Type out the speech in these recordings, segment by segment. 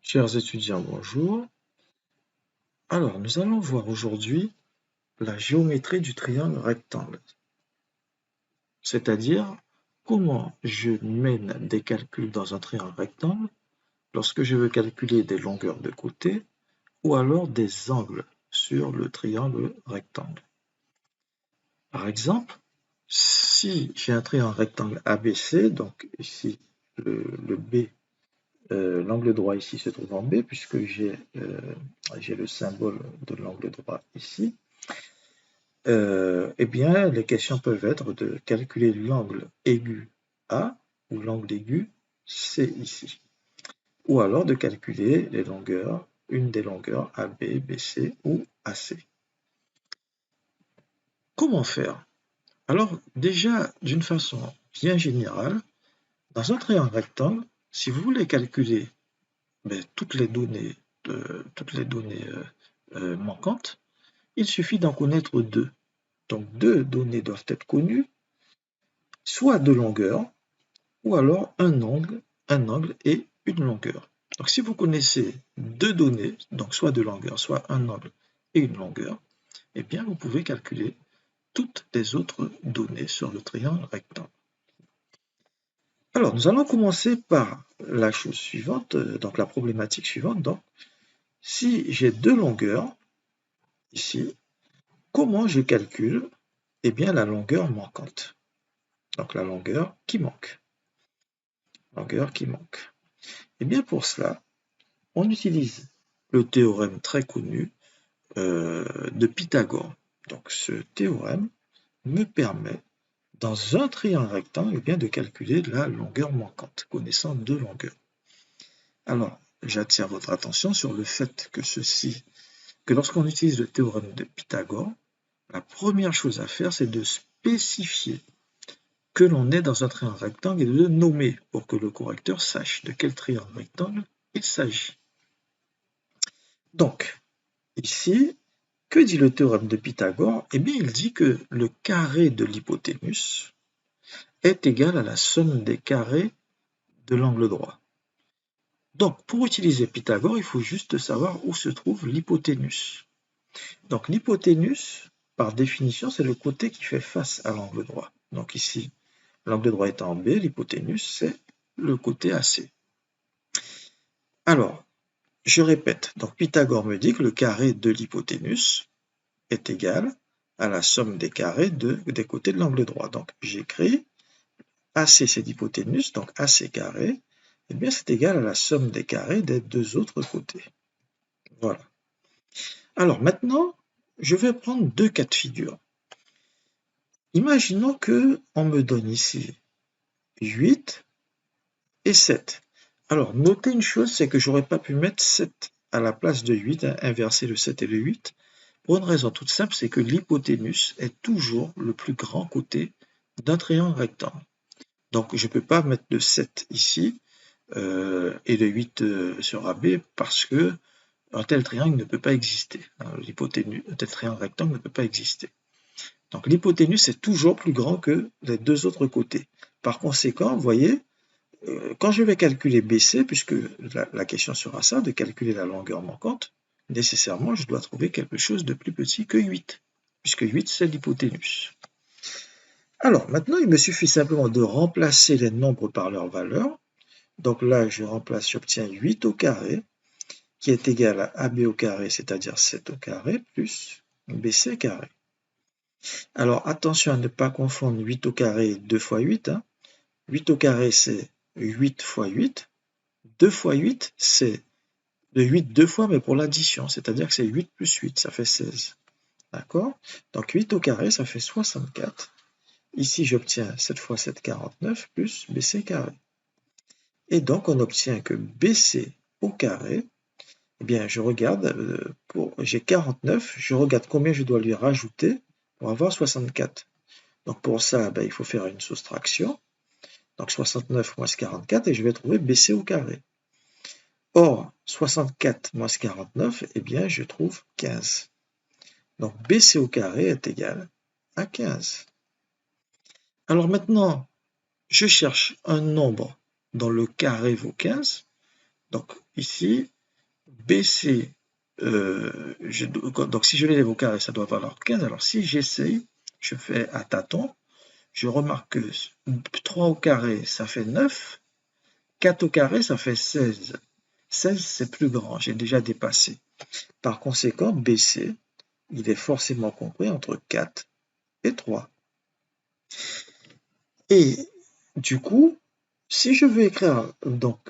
Chers étudiants, bonjour. Alors, nous allons voir aujourd'hui la géométrie du triangle rectangle, c'est-à-dire comment je mène des calculs dans un triangle rectangle lorsque je veux calculer des longueurs de côté ou alors des angles sur le triangle rectangle. Par exemple, si j'ai un triangle rectangle ABC, donc ici le B, l'angle droit ici se trouve en B puisque j'ai le symbole de l'angle droit ici. Eh bien, les questions peuvent être de calculer l'angle aigu A ou l'angle aigu C ici. Ou alors de calculer les longueurs, une des longueurs AB, BC ou AC. Comment faire? Alors, déjà, d'une façon bien générale, dans un triangle rectangle, si vous voulez calculer toutes les données, manquantes, il suffit d'en connaître deux. Donc, deux données doivent être connues, soit de longueur, ou alors un angle et une longueur. Donc si vous connaissez deux données, donc soit de longueur, soit un angle et une longueur, eh bien vous pouvez calculer toutes les autres données sur le triangle rectangle. Alors nous allons commencer par la chose suivante, donc la problématique suivante. Donc si j'ai deux longueurs ici, comment je calcule eh bien la longueur manquante? Donc la longueur qui manque. Longueur qui manque. Eh bien pour cela, on utilise le théorème très connu de Pythagore. Donc ce théorème me permet, dans un triangle rectangle, bien de calculer la longueur manquante, connaissant deux longueurs. Alors, j'attire votre attention sur le fait que lorsqu'on utilise le théorème de Pythagore, la première chose à faire, c'est de spécifier que l'on est dans un triangle rectangle et de le nommer pour que le correcteur sache de quel triangle rectangle il s'agit. Donc, ici, que dit le théorème de Pythagore? Eh bien, il dit que le carré de l'hypoténuse est égal à la somme des carrés de l'angle droit. Donc, pour utiliser Pythagore, il faut juste savoir où se trouve l'hypoténuse. Donc, l'hypoténuse, par définition, c'est le côté qui fait face à l'angle droit. Donc ici, l'angle droit est en B, l'hypoténuse, c'est le côté AC. Alors, je répète, donc Pythagore me dit que le carré de l'hypoténuse est égal à la somme des carrés des côtés de l'angle droit. Donc j'écris AC c'est l'hypoténuse, donc AC carré, eh bien c'est égal à la somme des carrés des deux autres côtés. Voilà. Alors maintenant, je vais prendre deux cas de figure. Imaginons que on me donne ici 8 et 7. Alors notez une chose, c'est que j'aurais pas pu mettre 7 à la place de 8, inverser le 7 et le 8, pour une raison toute simple, c'est que l'hypoténuse est toujours le plus grand côté d'un triangle rectangle. Donc je ne peux pas mettre le 7 ici et le 8 sur AB parce que un tel triangle ne peut pas exister. Un tel triangle rectangle ne peut pas exister. Donc l'hypoténuse est toujours plus grand que les deux autres côtés. Par conséquent, vous voyez, quand je vais calculer BC, puisque la question sera ça, de calculer la longueur manquante, nécessairement, je dois trouver quelque chose de plus petit que 8, puisque 8, c'est l'hypoténuse. Alors, maintenant, il me suffit simplement de remplacer les nombres par leur valeur. Donc là, je remplace, j'obtiens 8 au carré, qui est égal à AB au carré, c'est-à-dire 7 au carré, plus BC carré. Alors, attention à ne pas confondre 8 au carré et 2 fois 8. 8 au carré, c'est 8 fois 8. 2 fois 8, c'est de 8 deux fois, mais pour l'addition, c'est-à-dire que c'est 8 plus 8, ça fait 16. D'accord? Donc 8 au carré, ça fait 64. Ici, j'obtiens 7 fois 7, 49, plus BC carré. Et donc, on obtient que BC au carré, eh bien, je regarde, j'ai 49, je regarde combien je dois lui rajouter pour avoir 64. Donc, pour ça, il faut faire une soustraction. Donc, 69 moins 44, et je vais trouver BC au carré. Or, 64 moins 49, eh bien, je trouve 15. Donc, BC au carré est égal à 15. Alors maintenant, je cherche un nombre dont le carré vaut 15. Donc ici, BC, donc si je l'élève au carré, ça doit valoir 15. Alors si j'essaye, je fais à tâtons, je remarque que 3 au carré, ça fait 9. 4 au carré, ça fait 16. 16, c'est plus grand, j'ai déjà dépassé. Par conséquent, BC, il est forcément compris entre 4 et 3. Et du coup, si je veux écrire, donc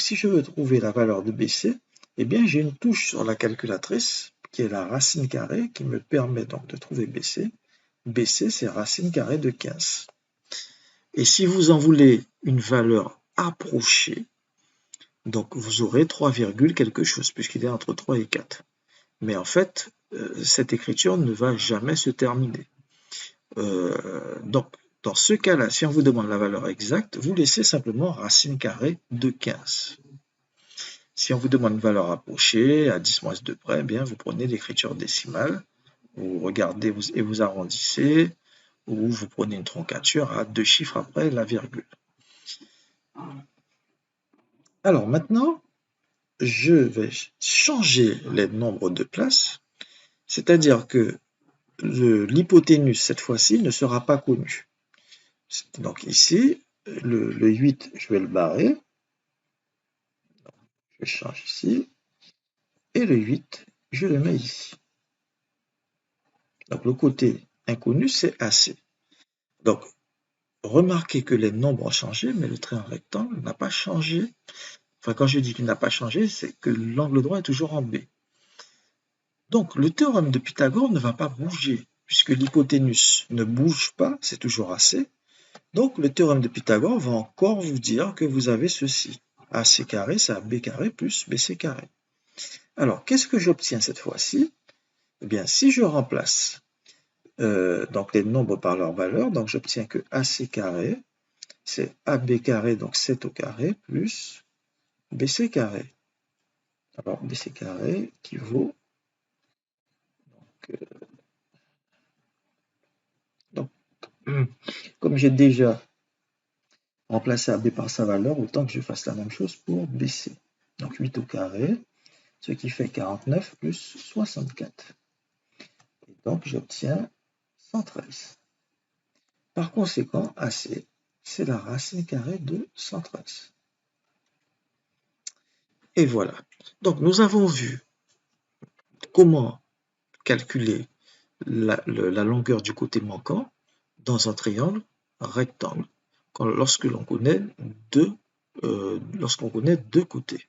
si je veux trouver la valeur de BC, eh bien j'ai une touche sur la calculatrice qui est la racine carrée qui me permet donc de trouver BC. BC, c'est racine carrée de 15. Et si vous en voulez une valeur approchée, donc vous aurez 3, quelque chose, puisqu'il est entre 3 et 4. Mais en fait, cette écriture ne va jamais se terminer. Donc, dans ce cas-là, si on vous demande la valeur exacte, vous laissez simplement racine carrée de 15. Si on vous demande une valeur approchée, à 10-2 près, eh bien, vous prenez l'écriture décimale, vous regardez et vous arrondissez, ou vous prenez une troncature à 2 chiffres après la virgule. Alors maintenant, je vais changer les nombres de place, c'est-à-dire que l'hypoténuse, cette fois-ci, ne sera pas connue. Donc ici, le 8, je vais le barrer. Je change ici. Et le 8, je le mets ici. Donc le côté inconnu, c'est AC. Donc, remarquez que les nombres ont changé, mais le trait en rectangle n'a pas changé. Enfin, quand je dis qu'il n'a pas changé, c'est que l'angle droit est toujours en B. Donc, le théorème de Pythagore ne va pas bouger, puisque l'hypoténuse ne bouge pas, c'est toujours AC. Donc, le théorème de Pythagore va encore vous dire que vous avez ceci. AC carré, c'est AB carré plus BC carré. Alors, qu'est-ce que j'obtiens cette fois-ci? Eh bien, si je remplace donc les nombres par leur valeur, donc j'obtiens que AC carré, c'est AB carré, donc 7 au carré, plus BC carré. Alors, BC carré qui vaut donc, comme j'ai déjà remplacé AB par sa valeur, autant que je fasse la même chose pour BC. Donc 8 au carré, ce qui fait 49 plus 64. Et donc j'obtiens 113. Par conséquent, AC, c'est la racine carrée de 113. Et voilà. Donc nous avons vu comment calculer la longueur du côté manquant dans un triangle rectangle lorsque l'on connaît lorsqu'on connaît deux côtés.